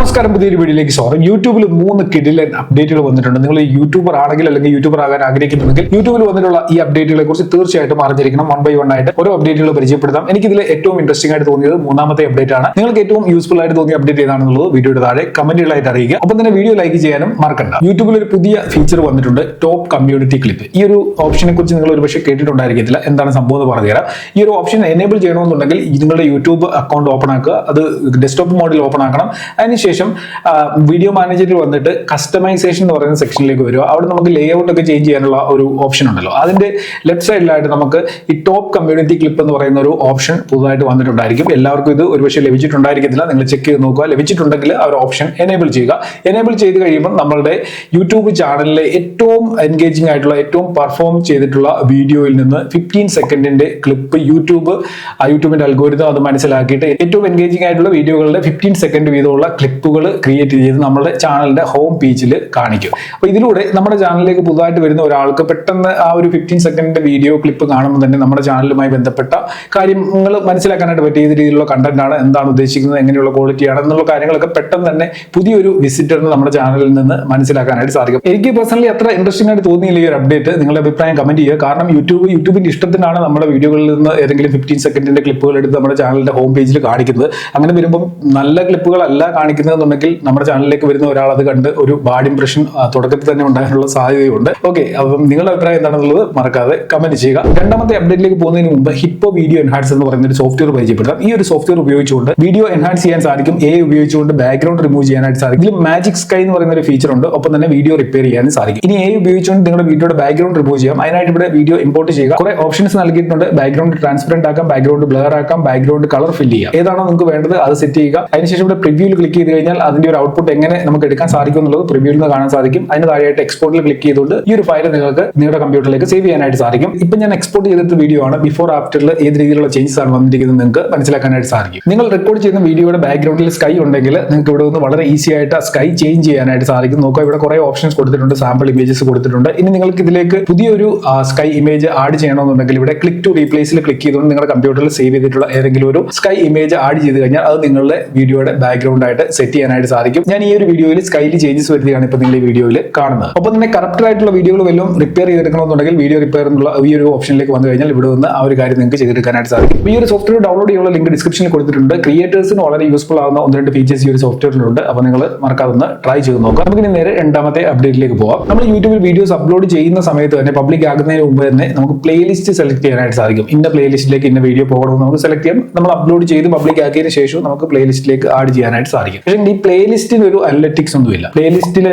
നമസ്കാരം, പുതിയൊരു വീഡിയോയിലേക്ക് സ്വാഗതം. യൂട്യൂബിൽ 3 കിടിലൻ അപ്ഡേറ്റുകൾ വന്നിട്ടുണ്ട്. നിങ്ങൾ യൂട്യൂബർ ആണെങ്കിൽ അല്ലെങ്കിൽ യൂട്യൂബർ ആകാൻ ആഗ്രഹിക്കുന്നുണ്ടെങ്കിൽ യൂട്യൂബിൽ വന്നിട്ടുള്ള ഈ അപ്ഡേറ്റുകളെ കുറിച്ച് തീർച്ചയായിട്ടും അറിഞ്ഞിരിക്കണം. 1 by 1 ആയിട്ട് ഓരോ അപ്ഡേറ്റുകൾ പരിചയപ്പെടുത്താം. എനിക്കിതിൽ ഏറ്റവും ഇൻട്രസ്റ്റിംഗ് ആയിട്ട് തോന്നിയത് 3ാമത്തെ അപ്ഡേറ്റ് ആണ്. നിങ്ങൾക്ക് ഏറ്റവും യൂസ്ഫുൾ ആയിട്ട് തോന്നിയ അപ്ഡേറ്റ് ഏതാണെന്നുള്ളത് വീഡിയോയുടെ താഴെ കമന്റുകളായിട്ട് അറിയിക്കുക. ഒപ്പം തന്നെ വീഡിയോ ലൈക്ക് ചെയ്യാനും മറക്കണ്ട. യൂട്യൂബിൽ ഒരു പുതിയ ഫീച്ചർ വന്നിട്ടുണ്ട്, ടോപ്പ് കമ്മ്യൂണിറ്റി ക്ലിപ്പ്. ഈ ഒരു ഓപ്ഷനെ കുറിച്ച് നിങ്ങൾ ഒരുപക്ഷെ കേട്ടിട്ടുണ്ടായിരിക്കത്തില്ല. എന്താണ് സംഭവം എന്ന് പറഞ്ഞുതരാം. ഈ ഒരു ഓപ്ഷൻ എനേബിൾ ചെയ്യണമെന്നുണ്ടെങ്കിൽ നിങ്ങളുടെ യൂട്യൂബ് അക്കൗണ്ട് ഓപ്പൺ ആക്കുക. അത് ഡെസ്ക്ടോപ്പ് മോഡിൽ ഓപ്പൺ ആക്കണം. അതിനുശേഷം വീഡിയോ മാനേജറിൽ വന്നിട്ട് കസ്റ്റമൈസേഷൻ എന്ന് പറയുന്ന സെക്ഷനിലേക്ക് വരിക. അവിടെ നമുക്ക് ലേ ഔട്ട് ഒക്കെ ചേഞ്ച് ചെയ്യാനുള്ള ഒരു ഓപ്ഷൻ ഉണ്ടല്ലോ. അതിന്റെ ലെഫ്റ്റ് സൈഡിലായിട്ട് നമുക്ക് ഈ ടോപ്പ് കമ്മ്യൂണിറ്റി ക്ലിപ്പ് എന്ന് പറയുന്ന ഒരു ഓപ്ഷൻ പുതുതായിട്ട് വന്നിട്ടുണ്ടായിരിക്കും. എല്ലാവർക്കും ഇത് ഒരുപക്ഷെ ലഭിച്ചിട്ടുണ്ടായിരിക്കത്തില്ല. നിങ്ങൾ ചെക്ക് ചെയ്ത് നോക്കുക. ലഭിച്ചിട്ടുണ്ടെങ്കിൽ ആ ഒരു ഓപ്ഷൻ എനേബിൾ ചെയ്യുക. എനേബിൾ ചെയ്ത് കഴിയുമ്പോൾ നമ്മളുടെ യൂട്യൂബ് ചാനലിലെ ഏറ്റവും എൻഗേജിംഗ് ആയിട്ടുള്ള, ഏറ്റവും പെർഫോം ചെയ്തിട്ടുള്ള വീഡിയോയിൽ നിന്ന് 15 സെക്കൻഡിന്റെ ക്ലിപ്പ് യൂട്യൂബിന്റെ അൽഗോരിതം അത് മനസ്സിലാക്കിയിട്ട് ഏറ്റവും എൻഗേജിംഗ് ആയിട്ടുള്ള വീഡിയോകളുടെ 15 സെക്കൻഡ് വീതമുള്ള ക്ലിപ്പുകൾ ക്രിയേറ്റ് ചെയ്ത് നമ്മുടെ ചാനലിന്റെ ഹോം പേജിൽ കാണിക്കും. അപ്പൊ ഇതിലൂടെ നമ്മുടെ ചാനലിലേക്ക് പുതുതായിട്ട് വരുന്ന ഒരാൾക്ക് പെട്ടെന്ന് ആ ഒരു 15 സെക്കൻഡിന്റെ വീഡിയോ ക്ലിപ്പ് കാണുമ്പോൾ തന്നെ നമ്മുടെ ചാനലുമായി ബന്ധപ്പെട്ട കാര്യങ്ങൾ മനസ്സിലാക്കാനായിട്ട് പറ്റിയ ഏത് രീതിയിലുള്ള കണ്ടന്റ് ആണ്, എന്താണ് ഉദ്ദേശിക്കുന്നത്, എങ്ങനെയുള്ള ക്വാളിറ്റിയാണ് എന്നുള്ള കാര്യങ്ങളൊക്കെ പെട്ടെന്ന് തന്നെ പുതിയൊരു വിസിറ്ററിന് നമ്മുടെ ചാനലിൽ നിന്ന് മനസ്സിലാക്കാനായിട്ട് സാധിക്കും. എനിക്ക് പേഴ്സണലി അത്ര ഇൻട്രസ്റ്റിംഗ് ആയിട്ട് തോന്നിയില്ല ഈ ഒരു അപ്ഡേറ്റ്. നിങ്ങളുടെ അഭിപ്രായം കമന്റ് ചെയ്യുക. കാരണം യൂട്യൂബിന്റെ ഇഷ്ടത്തിനാണ് നമ്മുടെ വീഡിയോകളിൽ നിന്ന് ഏതെങ്കിലും 15 സെക്കൻഡിന്റെ ക്ലിപ്പുകൾ എടുത്ത് നമ്മുടെ ചാനലിന്റെ ഹോം പേജിൽ കാണിക്കുന്നത്. അങ്ങനെ വരുമ്പോൾ നല്ല ക്ലിപ്പുകളല്ല കാണിക്കുന്നതെന്നുണ്ടെങ്കിൽ നമ്മുടെ ചാനലിലേക്ക് വരുന്ന ഒരാൾ അത് കണ്ട് ഒരു ബാഡ് ഇംപ്രഷൻ തുടക്കത്തിൽ തന്നെ ഉണ്ടാകാനുള്ള സാധ്യതയുണ്ട്. ഓക്കെ, അപ്പം നിങ്ങളുടെ അഭിപ്രായം എന്താണെന്നുള്ളത് മറക്കാതെ കമന്റ് ചെയ്യുക. 2ാമത്തെ അപ്ഡേറ്റിലേക്ക് പോകുന്നതിന് മുമ്പ് ഹിപ്പോ വീഡിയോ എൻഹാൻസ് എന്ന് പറയുന്ന ഒരു സോഫ്റ്റ്വെയർ പരിചയപ്പെടുത്താം. ഈ ഒരു സോഫ്റ്റ്വെയർ ഉപയോഗിച്ചുകൊണ്ട് വീഡിയോ എൻഹാൻസ് ചെയ്യാൻ സാധിക്കും. ഉപയോഗിച്ചുകൊണ്ട് ബാക്ക്ഗ്രൗണ്ട് റിമൂവ് ചെയ്യാനായിട്ട് സാധിക്കും. ഇതിൽ മാജിക് സ്കൈ എന്ന് പറയുന്ന ഒരു ഫീച്ചർ ഉണ്ട്. ഒപ്പം തന്നെ വീഡിയോ റിപ്പയർ ചെയ്യാനും സാധിക്കും. ഇനി ഉപയോഗിച്ചുകൊണ്ട് നിങ്ങളുടെ വീഡിയോയുടെ ബാക്ക്ഗ്രൗണ്ട് റിമൂവ് ചെയ്യാം. അതിനായിട്ട് ഇവിടെ വീഡിയോ ഇമ്പോർട്ട് ചെയ്യുക. കുറെ ഓപ്ഷൻസ് നൽകിയിട്ടുണ്ട്. ബാക്ക്ഗ്രൗണ്ട് ട്രാൻസ്പെറന്റ് ആക്കാം, ബാക്ക്ഗ്രൗണ്ട് ബ്ലർ ആക്കാം, ബാക്ക്ഗ്രൗണ്ട് കളർ ഫിൽ ചെയ്യാം. ഏതാണോ നിങ്ങൾക്ക് വേണ്ടത് അത് സെറ്റ് ചെയ്യുക. അതിനുശേഷം ഇവിടെ പ്രിവ്യൂവിൽ ക്ലിക്ക് ചെയ്ത് കഴിഞ്ഞാൽ അതിന്റെ ഒരു ഔട്ട്പുട്ട് എങ്ങനെ നമുക്ക് എടുക്കാൻ സാധിക്കും എന്നുള്ളത് പ്രിവ്യൂവിൽ നിന്ന് കാണാൻ സാധിക്കും. അതിന് താഴെയായിട്ട് എക്സ്പോർട്ടിൽ ക്ലിക്ക് ചെയ്തുകൊണ്ട് ഈ ഒരു ഫയൽ നിങ്ങൾക്ക് നിങ്ങളുടെ കമ്പ്യൂട്ടറിലേക്ക് സേവ് ചെയ്യാനായിട്ട് സാധിക്കും. ഇപ്പൊ ഞാൻ എക്സ്പോർട്ട് ചെയ്തിട്ട് വീഡിയോ ആണ്. ബിഫോർ ആഫ്റ്ററിൽ ഏത് രീതിയിലുള്ള ചേഞ്ചസ് ആണ് വന്നിരിക്കുന്നത് നിങ്ങൾക്ക് മനസ്സിലാക്കാനായിട്ട് സാധിക്കും. നിങ്ങൾ റെക്കോർഡ് ചെയ്യുന്ന വീഡിയോയുടെ ബാക്ക്ഗ്രൗണ്ടിൽ സ്കൈ ഉണ്ടെങ്കിൽ നിങ്ങൾക്ക് ഇവിടെ നിന്ന് വളരെ ഈസി ആയിട്ട് ആ സ്കൈ ചേഞ്ച് ചെയ്യാനായിട്ട് സാധിക്കും. നോക്കുക, ഇവിടെ കുറെ ഓപ്ഷൻസ് കൊടുത്തിട്ടുണ്ട്, സാമ്പിൾ ഇമേജസ് കൊടുത്തിട്ടുണ്ട്. ഇനി നിങ്ങൾക്ക് ഇതിലേക്ക് പുതിയൊരു സ്കൈ ഇമേജ് ആഡ് ചെയ്യണമെന്നുണ്ടെങ്കിൽ ഇവിടെ ക്ലിക്ക് ടു റീപ്ലേസിൽ ക്ലിക്ക് ചെയ്തുകൊണ്ട് നിങ്ങളുടെ കമ്പ്യൂട്ടറിൽ സേവ് ചെയ്തിട്ടുള്ള ഏതെങ്കിലും ഒരു സ്കൈ ഇമേജ് ആഡ് ചെയ്ത് കഴിഞ്ഞാൽ അത് നിങ്ങളുടെ വീഡിയോയുടെ ബാക്ക്ഗ്രൗണ്ട് ആയിട്ട് സെറ്റ് ചെയ്യാനായിട്ട് സാധിക്കും. ഞാൻ ഈ ഒരു വീഡിയോയിൽ സ്കൈയിൽ ചേഞ്ചസ് വരുത്തിയാണ് ഇപ്പൊ നിങ്ങൾ ഈ വീഡിയോയിൽ കാണുന്നത്. ഒപ്പം തന്നെ കറക്റ്റ് ആയിട്ടുള്ള വീഡിയോകൾ വല്ലതും റിപ്പയർ ചെയ്തെടുക്കണമെന്നുണ്ടെങ്കിൽ വീഡിയോ റിപ്പയർ എന്നുള്ള ഈ ഒരു ഓപ്ഷനിലേക്ക് വന്നു കഴിഞ്ഞാൽ ഇവിടെ നിന്ന് ആ ഒരു കാര്യം നിങ്ങൾക്ക് ചെയ്തെടുക്കാനായിട്ട് സാധിക്കും. ഈ ഒരു സോഫ്റ്റ്വെയർ ഡൗൺലോഡ് ചെയ്യാനുള്ള ലിങ്ക് ഡിസ്ക്രിപ്ഷനിൽ കൊടുത്തിട്ടുണ്ട്. ക്രിയേറ്റേഴ്സിന് വളരെ യൂസ്ഫുൾ ആവുന്ന 1-2 ഫീച്ചേഴ്സ് ഈ ഒരു സോഫ്റ്റ്വെയറിലുണ്ട്. അപ്പോൾ നിങ്ങൾ മറക്കാതെ ഒന്ന് ട്രൈ ചെയ്ത് നോക്കുക. നമുക്ക് ഇനി നേരെ 2ാമത്തെ അപ്ഡേറ്റിലേക്ക് പോകാം. നമ്മൾ യൂട്യൂബിൽ വീഡിയോസ് അപ്ലോഡ് ചെയ്യുന്ന സമയത്ത് തന്നെ പബ്ലിക് ആകുന്നതിന് മുമ്പ് തന്നെ നമുക്ക് പ്ലേലിസ്റ്റ് സെലക്ട് ചെയ്യാനായിട്ട് സാധിക്കും. ഇന്ന പ്ലേലിസ്റ്റിലേക്ക് ഇന്ന വീഡിയോ പോകണമെന്ന് നമുക്ക് സെലക്ട് ചെയ്യാം. നമ്മൾ അപ്ലോഡ് ചെയ്ത് പബ്ലിക് ആക്കിയതിനു ശേഷം നമുക്ക് പ്ലേലിസ്റ്റിലേക്ക് ആഡ് ചെയ്യാനായിട്ട് സാധിക്കും. പക്ഷേ ഈ പ്ലേലിസ്റ്റിന് ഒരു അനലറ്റിക്സ് ഒന്നുമില്ല. പ്ലേലിസ്റ്റിൽ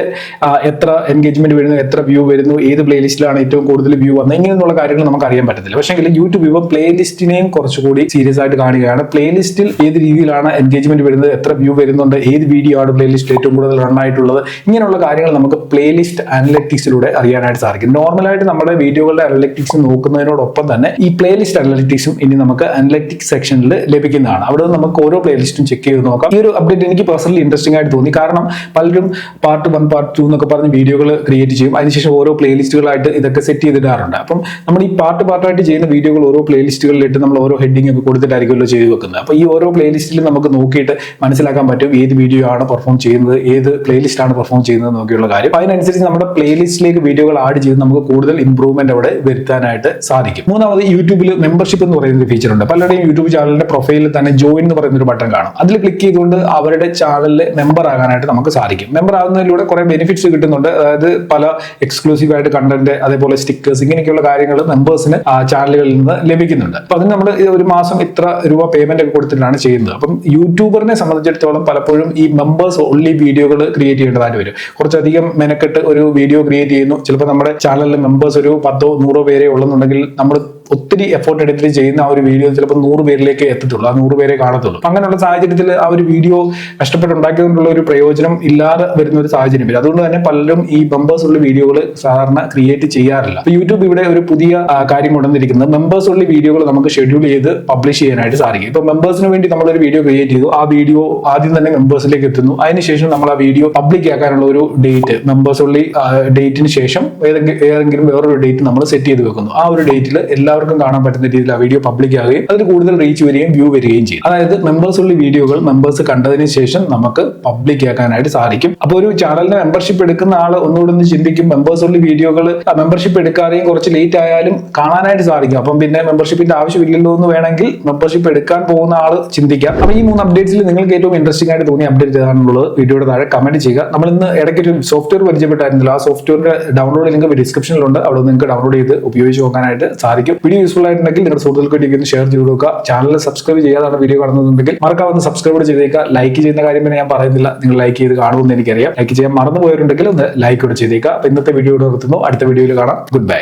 എത്ര എൻഗേജ്മെന്റ് വരുന്നു, എത്ര വ്യൂ വരുന്നു, ഏത് പ്ലേലിസ്റ്റിലാണ് ഏറ്റവും കൂടുതൽ വ്യൂ വന്നത്, ഇങ്ങനെയുള്ള കാര്യങ്ങൾ നമുക്ക് അറിയാൻ പറ്റത്തില്ല. പക്ഷേ യൂട്യൂബ് ഇപ്പോൾ പ്ലേലിസ്റ്റിനെയും കുറച്ചുകൂടി സീരിയസ് ആയിട്ട് കാണുകയാണ്. പ്ലേലിസ്റ്റിൽ ഏത് രീതിയിലാണ് എൻഗേജ്മെന്റ് വരുന്നത്, എത്ര വ്യൂ വരുന്നുണ്ട്, ഏത് വീഡിയോ ആണ് പ്ലേലിസ്റ്റ് ഏറ്റവും കൂടുതൽ റൺ ആയിട്ടുള്ളത്, ഇങ്ങനെയുള്ള കാര്യങ്ങൾ നമുക്ക് പ്ലേലിസ്റ്റ് അനലറ്റിക്സിലൂടെ അറിയാനായിട്ട് സാധിക്കും. നോർമലായിട്ട് നമ്മുടെ വീഡിയോകളുടെ അനലറ്റിക്സ് നോക്കുന്നതിനോടൊപ്പം തന്നെ ഈ പ്ലേലിസ്റ്റ് അനലറ്റിക്സും ഇനി നമുക്ക് അനലറ്റിക്സ് സെക്ഷനിൽ ലഭിക്കുന്നതാണ്. അവിടെ നമുക്ക് ഓരോ പ്ലേലിസ്റ്റും ചെക്ക് ചെയ്ത് നോക്കാം. ഈ ഒരു അപ്ഡേറ്റ് എനിക്ക് പേഴ്സണലി ഇൻട്രസ്റ്റിംഗ് ആയിട്ട് തോന്നി. കാരണം പലരും പാർട്ട് 1, പാർട്ട് 2 എന്നൊക്കെ പറഞ്ഞ് വീഡിയോകൾ ക്രിയേറ്റ് ചെയ്യും. അതിനുശേഷം ഓരോ പ്ലേലിസ്റ്റുകളായിട്ട് ഇതൊക്കെ സെറ്റ് ചെയ്തിടാറുണ്ട്. അപ്പം നമ്മൾ ഈ പാർട്ടായിട്ട് ചെയ്യുന്ന വീഡിയോകൾ ഓരോ പ്ലേലിസ്റ്റുകളിലിട്ട് നമ്മൾ ഓരോ ഹെഡിങ് ഒക്കെ കൊടുത്തിട്ടായിരിക്കുമല്ലോ ചെയ്ത് വെക്കുന്നത്. അപ്പോൾ ഈ ഓരോ പ്ലേലിസ്റ്റിലും നമുക്ക് നോക്കിയിട്ട് മനസ്സിലാക്കാൻ പറ്റും ഏത് വീഡിയോ ആണ് പെർഫോം ചെയ്യുന്നത്, ഏത് പ്ലേലിസ്റ്റ് ആണ് പെർഫോം ചെയ്യുന്നത് നോക്കിയുള്ള കാര്യം. അപ്പോൾ അതിനനുസരിച്ച് നമ്മുടെ പ്ലേലിസ്റ്റിലേക്ക് വീഡിയോകൾ ആഡ് ചെയ്ത് നമുക്ക് കൂടുതൽ ഇംപ്രൂവ്മെന്റ് അവിടെ വരുത്താനായിട്ട് സാധിക്കും. 3ാമത് യൂട്യൂബിൽ മെമ്പർഷിപ്പ് എന്ന് പറയുന്ന ഒരു ഫീച്ചർ ഉണ്ട്. പലരുടെയും യൂട്യൂബ് ചാനലിന്റെ പ്രൊഫൈലിൽ തന്നെ ജോയിൻ എന്ന് പറയുന്ന ഒരു ബട്ടൺ കാണും. അതിൽ ക്ലിക്ക് ചെയ്തുകൊണ്ട് അവരുടെ ചാനലിൽ മെമ്പർ ആകാനായിട്ട് നമുക്ക് സാധിക്കും. മെമ്പർ ആകുന്നതിലൂടെ കുറെ ബെനിഫിറ്റ്സ് കിട്ടുന്നുണ്ട്. അതായത് പല എക്സ്ക്ലൂസീവ് ആയിട്ട് കണ്ടന്റ്, അതേപോലെ സ്റ്റിക്കേഴ്സ്, ഇങ്ങനെയൊക്കെയുള്ള കാര്യങ്ങൾ മെമ്പേഴ്സിന് ചാനലുകളിൽ നിന്ന് ലഭിക്കുന്നുണ്ട്. അപ്പൊ അതിന് നമ്മൾ ഒരു മാസം ഇത്ര രൂപ പേയ്മെന്റ് ഒക്കെ കൊടുത്തിട്ടാണ് ചെയ്യുന്നത്. അപ്പം യൂട്യൂബറിനെ സംബന്ധിച്ചിടത്തോളം പലപ്പോഴും ഈ മെമ്പേഴ്സ് ഓൺലി വീഡിയോകൾ ക്രിയേറ്റ് ചെയ്യേണ്ടതായിട്ട് വരും. കുറച്ചധികം മെനക്കെട്ട് ഒരു വീഡിയോ ക്രിയേറ്റ് ചെയ്യുന്നു. ചിലപ്പോൾ നമ്മുടെ ചാനലിലെ മെമ്പേഴ്സ് ഒരു 10-100 പേരെ ഉള്ളെന്നുണ്ടെങ്കിൽ നമ്മൾ ഒത്തിരി എഫോർട്ട് എടുത്തിട്ട് ചെയ്യുന്ന ആ ഒരു വീഡിയോ ചിലപ്പോൾ 100 പേരിലേക്ക് എത്തത്തുള്ളൂ, ആ 100 പേരെ കാണത്തുള്ളൂ. അങ്ങനെയുള്ള സാഹചര്യത്തിൽ ആ ഒരു വീഡിയോ കഷ്ടപ്പെട്ടുണ്ടാക്കിയതുകൊണ്ടുള്ള ഒരു പ്രയോജനം ഇല്ലാതെ വരുന്ന ഒരു സാഹചര്യം വരും. അതുകൊണ്ട് തന്നെ പലരും ഈ മെമ്പേഴ്സ് ഉള്ള വീഡിയോകൾ സാധാരണ ക്രിയേറ്റ് ചെയ്യാറില്ല. അപ്പൊ യൂട്യൂബ് ഇവിടെ ഒരു പുതിയ കാര്യം കൊണ്ടുവന്നിരിക്കുന്നത് മെമ്പേഴ്സ് ഉള്ള വീഡിയോകൾ നമുക്ക് ഷെഡ്യൂൾ ചെയ്ത് പബ്ലിഷ് ചെയ്യാനായിട്ട് സാധിക്കും. ഇപ്പൊ മെമ്പേഴ്സിന് വേണ്ടി നമ്മളൊരു വീഡിയോ ക്രിയേറ്റ് ചെയ്തു. ആ വീഡിയോ ആദ്യം തന്നെ മെമ്പേഴ്സിലേക്ക് എത്തുന്നു. അതിനുശേഷം നമ്മൾ ആ വീഡിയോ പബ്ലിക് ആക്കാനുള്ള ഒരു ഡേറ്റ്, മെമ്പേഴ്സ് ഉള്ള ഡേറ്റിന് ശേഷം ഏതെങ്കിലും വേറൊരു ഡേറ്റ് നമ്മൾ സെറ്റ് ചെയ്ത് വെക്കുന്നു. ആ ഒരു ഡേറ്റിൽ എല്ലാ എല്ലാവർക്കും കാണാൻ പറ്റുന്ന രീതിയിൽ ആ വീഡിയോ പബ്ലിക് ആവുകയും അതിന് കൂടുതൽ റീച്ച് വരികയും വ്യൂ വരികയും ചെയ്യും. അതായത് മെമ്പേഴ്സ് ഉള്ള വീഡിയോകൾ മെമ്പേഴ്സ് കണ്ടതിന് ശേഷം നമുക്ക് പബ്ലിക് ആക്കാനായിട്ട് സാധിക്കും. അപ്പോൾ ഒരു ചാനലിന് മെമ്പർഷിപ്പ് എടുക്കുന്ന ആൾ ഒന്നുകൂടെ ഒന്ന് ചിന്തിക്കും, മെമ്പേഴ്സ് ഉള്ള വീഡിയോകൾ മെമ്പർഷിപ്പ് എടുക്കാതെയും കുറച്ച് ലേറ്റ് ആയാലും കാണാനായിട്ട് സാധിക്കും. അപ്പം പിന്നെ മെമ്പർഷിപ്പിന്റെ ആവശ്യമില്ലല്ലോ എന്ന് വേണമെങ്കിൽ മെമ്പർഷിപ്പ് എടുക്കാൻ പോകുന്ന ആൾ ചിന്തിക്കാം. അപ്പൊ ഈ 3 അപ്ഡേറ്റ്സിൽ നിങ്ങൾക്ക് ഏറ്റവും ഇൻട്രസ്റ്റിംഗ് ആയിട്ട് തോന്നിയ അപ്ഡേറ്റ് ഏതാണെന്നുള്ളത് വീഡിയോയുടെ താഴെ കമന്റ് ചെയ്യുക. നമ്മൾ ഇന്ന് ഇടയ്ക്ക് ഒരു സോഫ്റ്റ്വെയർ പരിചയപ്പെട്ടായിരുന്നില്ല. ആ സോഫ്റ്റ്വെയറിന്റെ ഡൗൺലോഡ് ലിങ്ക് ഡിസ്ക്രിപ്ഷനിലുണ്ട്. അവിടെ നിങ്ങൾക്ക് ഡൗൺലോഡ് ചെയ്ത് ഉപയോഗിച്ച് നോക്കാനായിട്ട് സാധിക്കും. വീഡിയോ യൂസ്ഫുൾ ആയിട്ടുണ്ടെങ്കിൽ നിങ്ങളുടെ സുഹൃത്തുക്കൾക്ക് ഷെയർ ചെയ്ത് കൊടുക്കുക. ചാനൽ സബ്സ്ക്രൈബ് ചെയ്യാതാണ് വീഡിയോ കാണുന്നുണ്ടെങ്കിൽ മറക്കാവുന്ന സബ്സ്ക്രൈബ് ചെയ്തേക്കുക. ലൈക്ക് ചെയ്യുന്ന കാര്യം പിന്നെ ഞാൻ പറയുന്നില്ല, നിങ്ങൾ ലൈക്ക് ചെയ്ത് കാണുമെന്ന് എനിക്കറിയാം. ലൈക്ക് ചെയ്യാൻ മറന്നു പോയിട്ടുണ്ടെങ്കിൽ ഒന്ന് ലൈക്ക് കൂടെ ചെയ്തേക്കുക. അപ്പൊ ഇന്നത്തെ വീഡിയോ നിർത്തുന്നു. അടുത്ത വീഡിയോയിൽ കാണാം. Good bye.